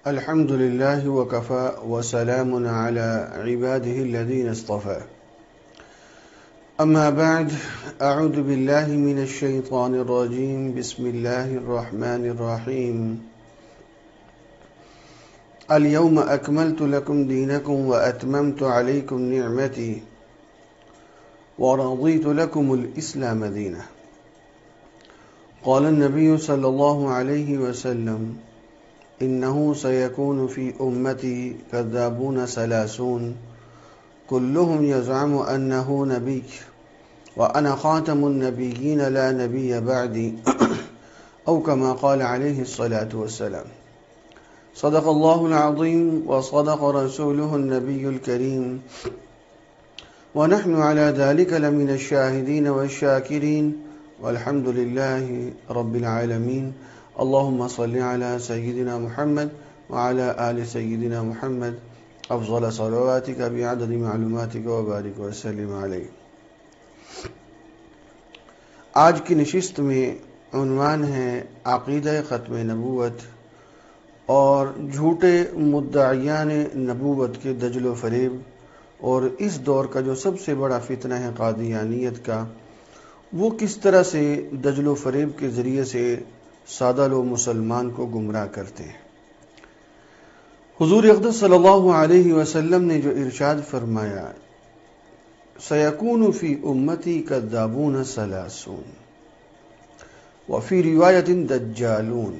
الحمد لله وكفى وسلام على عباده الذين اصطفى أما بعد أعوذ بالله من الشيطان الرجيم بسم الله الرحمن الرحيم اليوم أكملت لكم دينكم وأتممت عليكم نعمتي ورضيت لكم الإسلام دينا. قال النبي صلى الله عليه وسلم إنه سيكون في أمتي كذابون ثلاثون كلهم يزعم أنه نبي وأنا خاتم النبيين لا نبي بعدي أو كما قال عليه الصلاة والسلام. صدق الله العظيم وصدق رسوله النبي الكريم ونحن على ذلك لمن الشاهدين والشاكرين والحمد لله رب العالمين. اللهم صل على سيدنا محمد وعلى آل سيدنا محمد افضل صلواتك بعدد معلوماتك وبارك وسلم علیہ. آج کی نشست میں عنوان ہے عقیدہ ختم نبوت اور جھوٹے مدعیان نبوت کے دجل و فریب، اور اس دور کا جو سب سے بڑا فتنہ ہے قادیانیت کا، وہ کس طرح سے دجل و فریب کے ذریعے سے سادہ لو مسلمان کو گمراہ کرتے ہیں. حضور اقدس صلی اللہ علیہ وسلم نے جو ارشاد فرمایا سیکون فی امتی کذابون ثلاثون وفی روایت دجالون،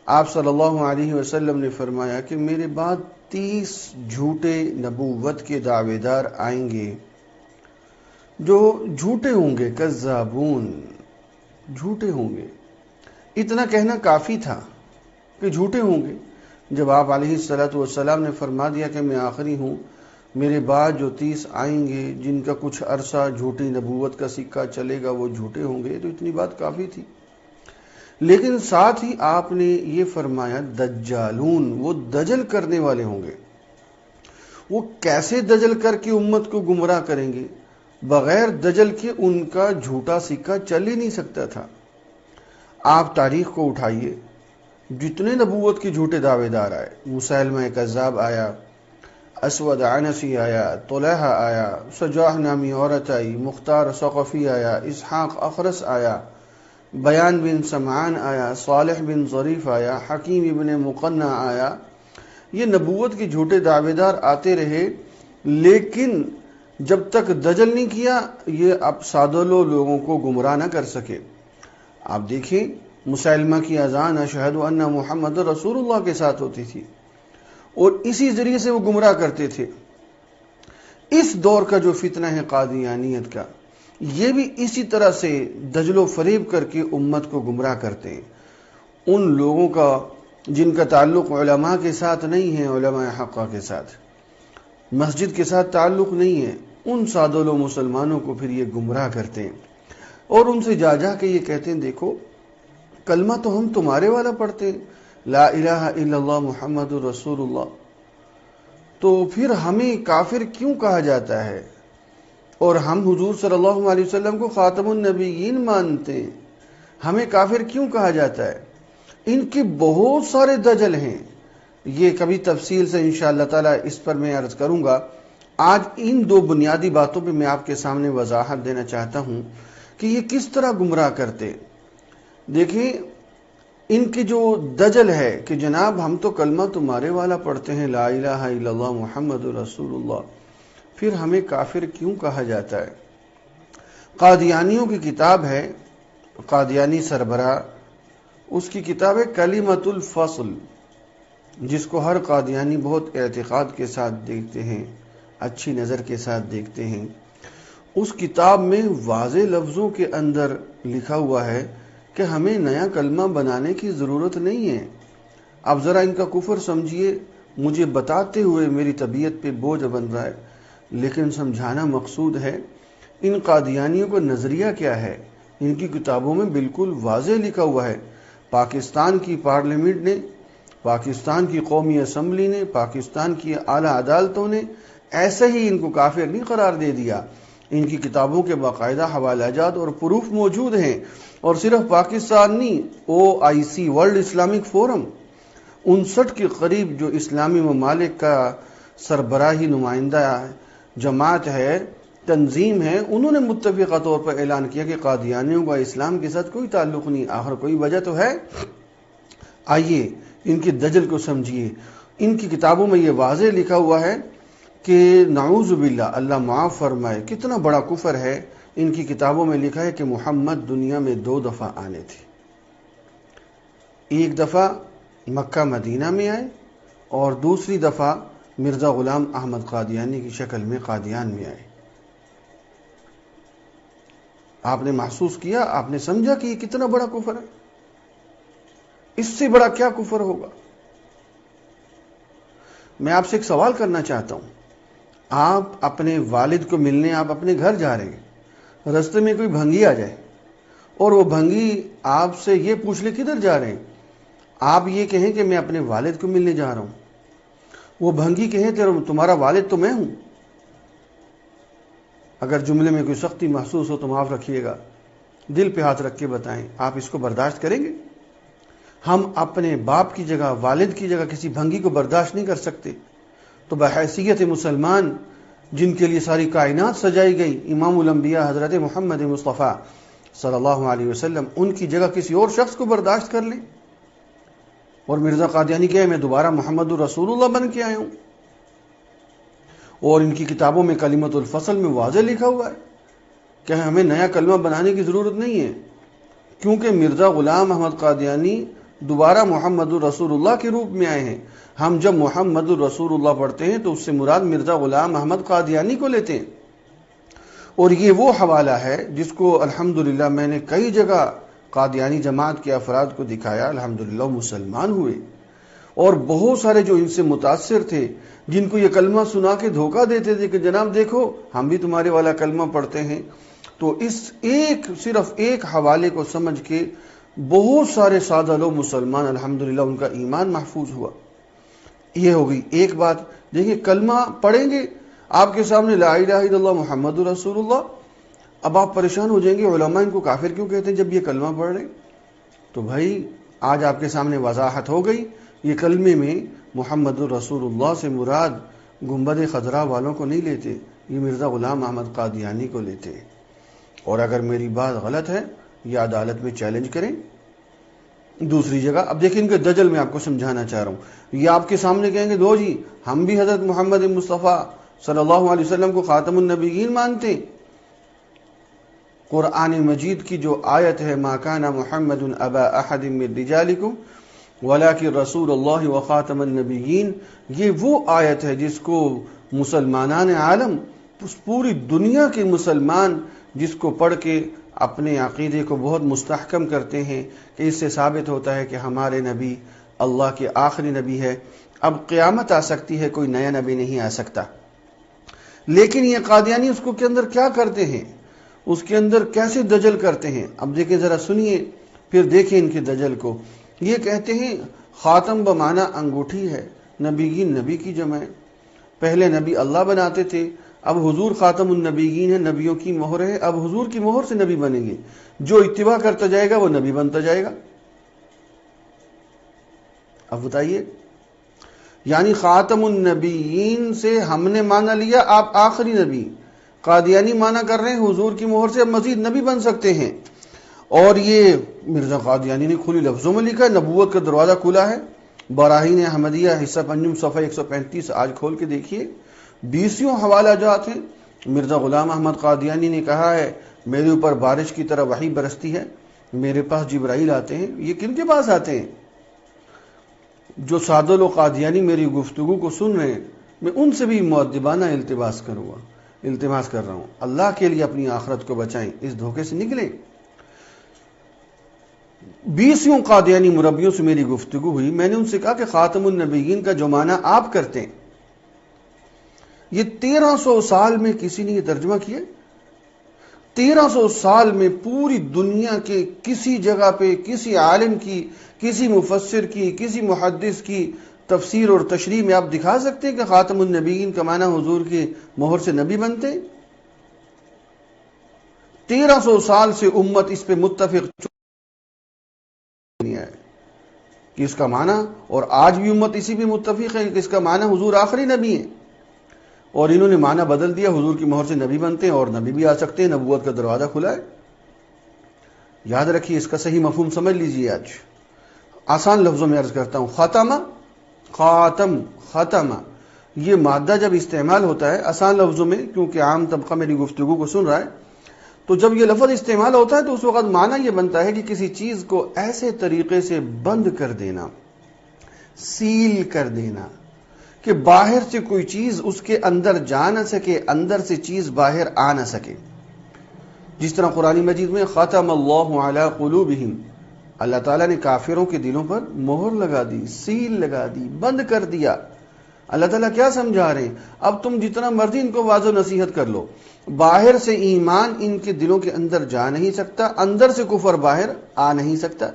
آپ صلی اللہ علیہ وسلم نے فرمایا کہ میرے بعد 30 جھوٹے نبوت کے دعوے دار آئیں گے جو جھوٹے ہوں گے، کذابون، جھوٹے ہوں گے. اتنا کہنا کافی تھا کہ جھوٹے ہوں گے. جب آپ علیہ السلام نے فرما دیا کہ میں آخری ہوں، میرے بعد جو 30 آئیں گے جن کا کچھ عرصہ جھوٹی نبوت کا سکہ چلے گا وہ جھوٹے ہوں گے، تو اتنی بات کافی تھی. لیکن ساتھ ہی آپ نے یہ فرمایا دجالون، وہ دجل کرنے والے ہوں گے. وہ کیسے دجل کر کے امت کو گمراہ کریں گے؟ بغیر دجل کے ان کا جھوٹا سکہ چل ہی نہیں سکتا تھا. آپ تاریخ کو اٹھائیے، جتنے نبوت کے جھوٹے دعوے دار آئے، مسیلمہ کذاب آیا، اسود عنسی آیا، طلحہ آیا، سجاح نامی عورت آئی، مختار ثقفی آیا، اسحاق اخرس آیا، بیان بن سمعان آیا، صالح بن ظریف آیا، حکیم ابن مقنع آیا. یہ نبوت کے جھوٹے دعوے دار آتے رہے، لیکن جب تک دجل نہیں کیا یہ اب سادہ لوگوں کو گمراہ نہ کر سکے. آپ دیکھیں مسیلمہ کی اذان اشہد ان محمد رسول اللہ کے ساتھ ہوتی تھی اور اسی ذریعے سے وہ گمراہ کرتے تھے. اس دور کا جو فتنہ ہے قادیانیت کا، یہ بھی اسی طرح سے دجل و فریب کر کے امت کو گمراہ کرتے ہیں. ان لوگوں کا جن کا تعلق علماء کے ساتھ نہیں ہے، علماء حقہ کے ساتھ، مسجد کے ساتھ تعلق نہیں ہے، ان سادہ لو مسلمانوں کو پھر یہ گمراہ کرتے ہیں اور ان سے جا جا کے یہ کہتے ہیں دیکھو کلمہ تو ہم تمہارے والا پڑھتے ہیں، لا الہ الا اللہ محمد رسول اللہ، تو پھر ہمیں کافر کیوں کہا جاتا ہے؟ اور ہم حضور صلی اللہ علیہ وسلم کو خاتم النبیین مانتے ہیں، ہمیں کافر کیوں کہا جاتا ہے؟ ان کے بہت سارے دجل ہیں. یہ کبھی تفصیل سے انشاءاللہ تعالی اس پر میں عرض کروں گا. آج ان دو بنیادی باتوں پہ میں آپ کے سامنے وضاحت دینا چاہتا ہوں کہ یہ کس طرح گمراہ کرتے. دیکھیں ان کی جو دجل ہے کہ جناب ہم تو کلمہ تمہارے والا پڑھتے ہیں، لا الہ الا اللہ محمد رسول اللہ، پھر ہمیں کافر کیوں کہا جاتا ہے؟ قادیانیوں کی کتاب ہے، قادیانی سربراہ، اس کی کتاب ہے کلمۃ الفصل، جس کو ہر قادیانی بہت اعتقاد کے ساتھ دیکھتے ہیں، اچھی نظر کے ساتھ دیکھتے ہیں. اس کتاب میں واضح لفظوں کے اندر لکھا ہوا ہے کہ ہمیں نیا کلمہ بنانے کی ضرورت نہیں ہے. اب ذرا ان کا کفر سمجھیے، مجھے بتاتے ہوئے میری طبیعت پہ بوجھ بن رہا ہے، لیکن سمجھانا مقصود ہے. ان قادیانیوں کا نظریہ کیا ہے؟ ان کی کتابوں میں بالکل واضح لکھا ہوا ہے. پاکستان کی پارلیمنٹ نے، پاکستان کی قومی اسمبلی نے، پاکستان کی اعلیٰ عدالتوں نے ایسے ہی ان کو کافر نہیں قرار دے دیا. ان کی کتابوں کے باقاعدہ حوالہ جات اور پروف موجود ہیں. اور صرف پاکستان نہیں، OIC ورلڈ اسلامک فورم، 59 کے قریب جو اسلامی ممالک کا سربراہی نمائندہ جماعت ہے، تنظیم ہے، انہوں نے متفقہ طور پر اعلان کیا کہ قادیانیوں کا اسلام کے ساتھ کوئی تعلق نہیں۔ آخر کوئی وجہ تو ہے۔ آئیے ان کی دجل کو سمجھیے۔ ان کی کتابوں میں یہ واضح لکھا ہوا ہے کہ نعوذ باللہ، اللہ معاف فرمائے، کتنا بڑا کفر ہے۔ ان کی کتابوں میں لکھا ہے کہ محمد دنیا میں 2 دفعہ آنے تھے۔ ایک دفعہ مکہ مدینہ میں آئے اور دوسری دفعہ مرزا غلام احمد قادیانی کی شکل میں قادیان میں آئے۔ آپ نے محسوس کیا، آپ نے سمجھا کہ یہ کتنا بڑا کفر ہے؟ اس سے بڑا کیا کفر ہوگا؟ میں آپ سے ایک سوال کرنا چاہتا ہوں۔ آپ اپنے والد کو ملنے آپ اپنے گھر جا رہے ہیں، رستے میں کوئی بھنگی آ جائے اور وہ بھنگی آپ سے یہ پوچھ لے کدھر جا رہے ہیں، آپ یہ کہیں کہ میں اپنے والد کو ملنے جا رہا ہوں، وہ بھنگی کہیں تمہارا والد تو میں ہوں۔ اگر جملے میں کوئی سختی محسوس ہو تو معاف رکھیے گا، دل پہ ہاتھ رکھ کے بتائیں، آپ اس کو برداشت کریں گے؟ ہم اپنے باپ کی جگہ، والد کی جگہ کسی بھنگی کو برداشت نہیں کر سکتے، تو بحیثیت مسلمان جن کے لیے ساری کائنات سجائی گئی، امام الانبیاء حضرت محمد مصطفیٰ صلی اللہ علیہ وسلم، ان کی جگہ کسی اور شخص کو برداشت کر لیں؟ اور مرزا قادیانی کہے میں دوبارہ محمد الرسول اللہ بن کے آیا ہوں، اور ان کی کتابوں میں کلمۃ الفصل میں واضح لکھا ہوا ہے کہ ہمیں نیا کلمہ بنانے کی ضرورت نہیں ہے، کیونکہ مرزا غلام احمد قادیانی دوبارہ محمد الرسول اللہ کے روپ میں آئے ہیں۔ ہم جب محمد الرسول اللہ پڑھتے ہیں تو اس سے مراد مرزا غلام احمد قادیانی کو لیتے ہیں، اور یہ وہ حوالہ ہے جس کو الحمدللہ میں نے کئی جگہ قادیانی جماعت کے افراد کو دکھایا، الحمدللہ مسلمان ہوئے، اور بہت سارے جو ان سے متاثر تھے، جن کو یہ کلمہ سنا کے دھوکہ دیتے تھے کہ جناب دیکھو ہم بھی تمہارے والا کلمہ پڑھتے ہیں، تو اس صرف ایک حوالے کو سمجھ کے بہت سارے سادہ لوگ مسلمان الحمدللہ ان کا ایمان محفوظ ہوا۔ یہ ہوگی ایک بات۔ دیکھیں کلمہ پڑھیں گے آپ کے سامنے لا الہ الا اللہ محمد رسول اللہ، اب آپ پریشان ہو جائیں گے علماء ان کو کافر کیوں کہتے ہیں جب یہ کلمہ پڑھ رہے ہیں؟ تو بھائی آج آپ کے سامنے وضاحت ہو گئی، یہ کلمے میں محمد الرسول اللہ سے مراد گنبد خضرا والوں کو نہیں لیتے، یہ مرزا غلام احمد قادیانی کو لیتے۔ اور اگر میری بات غلط ہے یہ عدالت میں چیلنج کریں۔ دوسری جگہ اب دیکھیں ان کے دجل میں آپ کو سمجھانا چاہ رہا ہوں، یہ آپ کے سامنے کہیں گے دو جی ہم بھی حضرت محمد مصطفیٰ صلی اللہ علیہ وسلم کو خاتم النبیین مانتے ہیں۔ قرآن مجید کی جو آیت ہے ما کان محمد ابا احد من رجالکم ولکن رسول اللہ وخاتم النبیین، یہ وہ آیت ہے جس کو مسلمانان عالم، پوری دنیا کے مسلمان جس کو پڑھ کے اپنے عقیدے کو بہت مستحکم کرتے ہیں کہ اس سے ثابت ہوتا ہے کہ ہمارے نبی اللہ کے آخری نبی ہے، اب قیامت آ سکتی ہے کوئی نیا نبی نہیں آ سکتا۔ لیکن یہ قادیانی اس کو کے اندر کیا کرتے ہیں، اس کے اندر کیسے دجل کرتے ہیں؟ اب دیکھیں ذرا سنیے پھر دیکھیں ان کے دجل کو۔ یہ کہتے ہیں خاتم بمعنی انگوٹھی ہے، نبیین نبی کی جمع ہے، پہلے نبی اللہ بناتے تھے، اب حضور خاتم النبیین ہے، نبیوں کی مہر ہے، اب حضور کی مہر سے نبی بنیں گے، جو اتباع کرتا جائے گا وہ نبی بنتا جائے گا۔ اب بتائیے، یعنی خاتم النبیین سے ہم نے مانا لیا آپ آخری نبی، قادیانی مانا کر رہے ہیں حضور کی مہر سے اب مزید نبی بن سکتے ہیں، اور یہ مرزا قادیانی نے کھلی لفظوں میں لکھا ہے، نبوت کا دروازہ کھلا ہے۔ براہین احمدیہ حصہ پنجم صفحہ 135 آج کھول کے دیکھیے، 20 حوالہ جات ہیں۔ مرزا غلام احمد قادیانی نے کہا ہے میرے اوپر بارش کی طرح وحی برستی ہے، میرے پاس جبرائیل آتے ہیں۔ یہ کن کے پاس آتے ہیں؟ جو سادہ لوگ قادیانی میری گفتگو کو سن رہے ہیں، میں ان سے بھی مؤدبانہ التماس کر رہا ہوں، اللہ کے لیے اپنی آخرت کو بچائیں، اس دھوکے سے نکلیں۔ 20 قادیانی مربیوں سے میری گفتگو ہوئی، میں نے ان سے کہا کہ خاتم النبیین کا جو معنی آپ کرتے ہیں یہ 1300 سال میں کسی نے یہ ترجمہ کیا؟ 1300 سال میں پوری دنیا کے کسی جگہ پہ کسی عالم کی، کسی مفسر کی، کسی محدث کی تفسیر اور تشریح میں آپ دکھا سکتے ہیں کہ خاتم النبیین کا معنی حضور کی مہر سے نبی بنتے ہیں؟ 1300 سال سے امت اس پہ متفق نہیں ہے۔ کہ اس کا معنی، اور آج بھی امت اسی بھی متفق ہے کہ اس کا معنی حضور آخری نبی ہیں، اور انہوں نے معنی بدل دیا، حضور کی مہر سے نبی بنتے ہیں اور نبی بھی آ سکتے ہیں، نبوت کا دروازہ کھلا ہے۔ یاد رکھیے، اس کا صحیح مفہوم سمجھ لیجیے۔ آج آسان لفظوں میں عرض کرتا ہوں، ختمہ، خاتم، ختمہ، یہ مادہ جب استعمال ہوتا ہے آسان لفظوں میں، کیونکہ عام طبقہ میری گفتگو کو سن رہا ہے، تو جب یہ لفظ استعمال ہوتا ہے تو اس وقت معنی یہ بنتا ہے کہ کسی چیز کو ایسے طریقے سے بند کر دینا، سیل کر دینا کہ باہر سے کوئی چیز اس کے اندر جا نہ سکے، اندر سے چیز باہر آ نہ سکے۔ جس طرح قرآن مجید میں ختم اللہ علی قلوبہم، اللہ تعالیٰ نے کافروں کے دلوں پر مہر لگا دی، سیل لگا دی، بند کر دیا۔ اللہ تعالیٰ کیا سمجھا رہے ہیں؟ اب تم جتنا مرضی ان کو واضح نصیحت کر لو، باہر سے ایمان ان کے دلوں کے اندر جا نہیں سکتا، اندر سے کفر باہر آ نہیں سکتا۔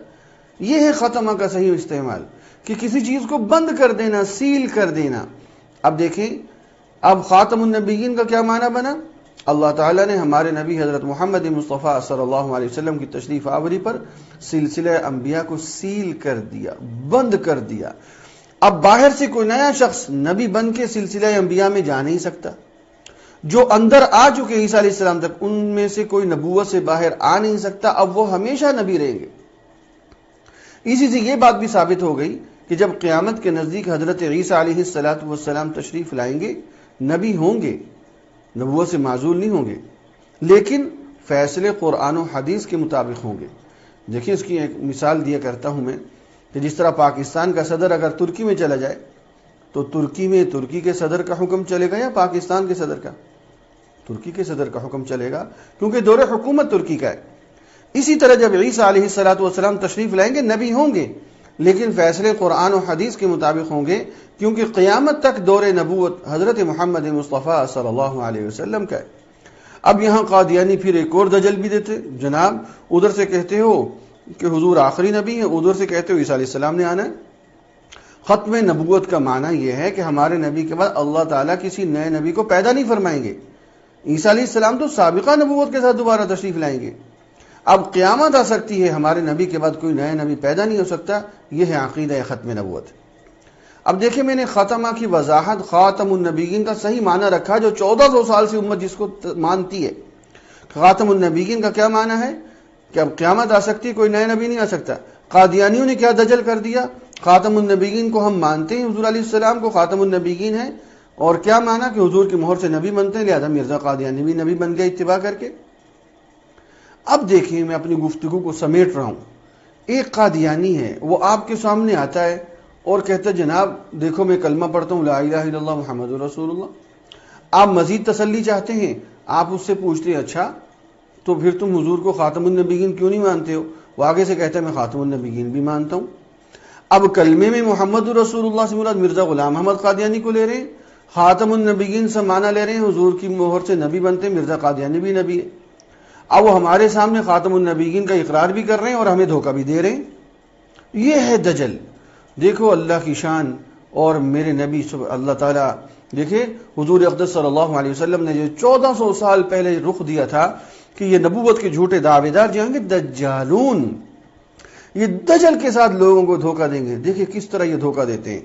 یہ ہے ختمہ کا صحیح استعمال، کہ کسی چیز کو بند کر دینا، سیل کر دینا۔ اب دیکھیں، اب خاتم النبیین کا کیا معنی بنا؟ اللہ تعالیٰ نے ہمارے نبی حضرت محمد مصطفیٰ صلی اللہ علیہ وسلم کی تشریف آوری پر سلسلہ انبیاء کو سیل کر دیا، بند کر دیا۔ اب باہر سے کوئی نیا شخص نبی بن کے سلسلہ انبیاء میں جا نہیں سکتا۔ جو اندر آ چکے عیسیٰ علیہ السلام تک، ان میں سے کوئی نبوت سے باہر آ نہیں سکتا، اب وہ ہمیشہ نبی رہیں گے۔ اسی سے یہ بات بھی ثابت ہو گئی کہ جب قیامت کے نزدیک حضرت عیسیٰ علیہ السلام تشریف لائیں گے، نبی ہوں گے، نبوت سے معزول نہیں ہوں گے، لیکن فیصلے قرآن و حدیث کے مطابق ہوں گے۔ دیکھیں، اس کی ایک مثال دیا کرتا ہوں میں، کہ جس طرح پاکستان کا صدر اگر ترکی میں چلا جائے تو ترکی میں ترکی کے صدر کا حکم چلے گا یا پاکستان کے صدر کا؟ ترکی کے صدر کا حکم چلے گا، کیونکہ دور حکومت ترکی کا ہے۔ اسی طرح جب عیسیٰ علیہ السلام تشریف لائیں گے، نبی ہوں گے، لیکن فیصلے قرآن و حدیث کے مطابق ہوں گے، کیونکہ قیامت تک دور نبوت حضرت محمد مصطفیٰ صلی اللہ علیہ وسلم کا ہے۔ اب یہاں قادیانی پھر ایک اور دجل بھی دیتے، جناب ادھر سے کہتے ہو کہ حضور آخری نبی ہے، ادھر سے کہتے ہو عیسیٰ علیہ السلام نے آنا ہے۔ ختم نبوت کا معنی یہ ہے کہ ہمارے نبی کے بعد اللہ تعالیٰ کسی نئے نبی کو پیدا نہیں فرمائیں گے۔ عیسیٰ علیہ السلام تو سابقہ نبوت کے ساتھ دوبارہ تشریف لائیں گے۔ اب قیامت آ سکتی ہے، ہمارے نبی کے بعد کوئی نیا نبی پیدا نہیں ہو سکتا۔ یہ ہے عقیدہ ختم نبوت۔ اب دیکھیں، میں نے ختمہ کی وضاحت خاتم النبیین کا صحیح معنی رکھا، جو 1400 سال سے امت جس کو مانتی ہے۔ خاتم النبیین کا کیا معنی ہے؟ کہ اب قیامت آ سکتی ہے، کوئی نیا نبی نہیں آ سکتا۔ قادیانیوں نے کیا دجل کر دیا؟ خاتم النبیین کو ہم مانتے ہیں، حضور علیہ السلام کو خاتم النبیین ہے، اور کیا مانا کہ حضور کی مہر سے نبی بنتے ہیں، لہذا مرزا قادیانی بھی نبی بن گیا اتباع کر کے۔ اب دیکھیں، میں اپنی گفتگو کو سمیٹ رہا ہوں۔ ایک قادیانی ہے، وہ آپ کے سامنے آتا ہے اور کہتا ہے، جناب دیکھو میں کلمہ پڑھتا ہوں، لا الہ الا اللہ محمد رسول اللہ۔ آپ مزید تسلی چاہتے ہیں، آپ اس سے پوچھتے ہیں، اچھا تو پھر تم حضور کو خاتم النبیین کیوں نہیں مانتے ہو؟ وہ آگے سے کہتا ہے، میں خاتم النبیین بھی مانتا ہوں۔ اب کلمے میں محمد رسول اللہ سے مراد مرزا غلام احمد قادیانی کو لے رہے ہیں، خاتم النبیین سے معنی لے رہے ہیں حضور کی مہر سے نبی بنتے ہیں، مرزا قادیانی بھی نبی ہے۔ اب وہ ہمارے سامنے خاتم النبیین کا اقرار بھی کر رہے ہیں اور ہمیں دھوکہ بھی دے رہے ہیں۔ یہ ہے دجل۔ دیکھو اللہ کی شان اور میرے نبی اللہ تعالیٰ، دیکھیں حضور اقدس صلی اللہ علیہ وسلم نے جو 1400 سال پہلے رخ دیا تھا کہ یہ نبوت کے جھوٹے دعوے دار جو ہیں گے دجالون، یہ دجل کے ساتھ لوگوں کو دھوکہ دیں گے۔ دیکھیں کس طرح یہ دھوکہ دیتے ہیں۔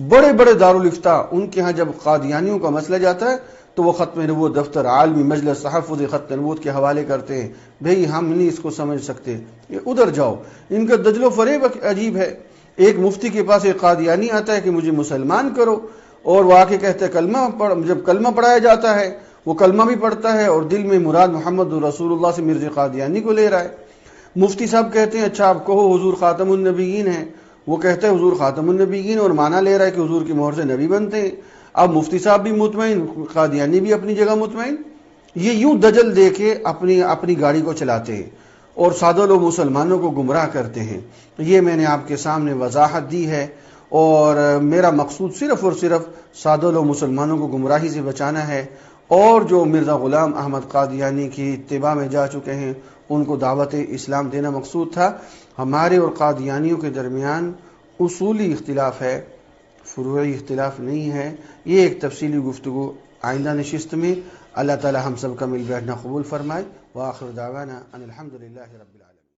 بڑے بڑے دارالافتاء، ان کے ہاں جب قادیانیوں کا مسئلہ جاتا ہے تو وہ ختم نبوت دفتر عالمی مجلس تحفظ ختم نبوت کے حوالے کرتے ہیں، بھئی ہم نہیں اس کو سمجھ سکتے، یہ ادھر جاؤ۔ ان کا دجل و فریب عجیب ہے۔ ایک مفتی کے پاس ایک قادیانی آتا ہے کہ مجھے مسلمان کرو، اور وہ آ کے کہتے ہیں جب کلمہ پڑھایا جاتا ہے وہ کلمہ بھی پڑھتا ہے اور دل میں مراد محمد رسول اللہ سے مرزا قادیانی کو لے رہا ہے۔ مفتی صاحب کہتے ہیں، اچھا آپ کہو حضور خاتم النبیین ہیں۔ وہ کہتے ہیں حضور خاتم النبیین، اور معنی لے رہا ہے کہ حضور کی مہر سے نبی بنتے ہیں۔ اب مفتی صاحب بھی مطمئن، قادیانی بھی اپنی جگہ مطمئن۔ یہ یوں دجل دے کے اپنی گاڑی کو چلاتے ہیں اور سادہ لوگ مسلمانوں کو گمراہ کرتے ہیں۔ یہ میں نے آپ کے سامنے وضاحت دی ہے، اور میرا مقصود صرف اور صرف سادہ لوگ مسلمانوں کو گمراہی سے بچانا ہے، اور جو مرزا غلام احمد قادیانی کی اتباع میں جا چکے ہیں ان کو دعوت اسلام دینا مقصود تھا۔ ہمارے اور قادیانیوں کے درمیان اصولی اختلاف ہے، فروعی اختلاف نہیں ہے۔ یہ ایک تفصیلی گفتگو آئندہ نشست میں اللہ تعالی ہم سب کا مل بیٹھنا قبول فرمائے۔ وآخر دعوانا ان الحمدللہ رب العالمین۔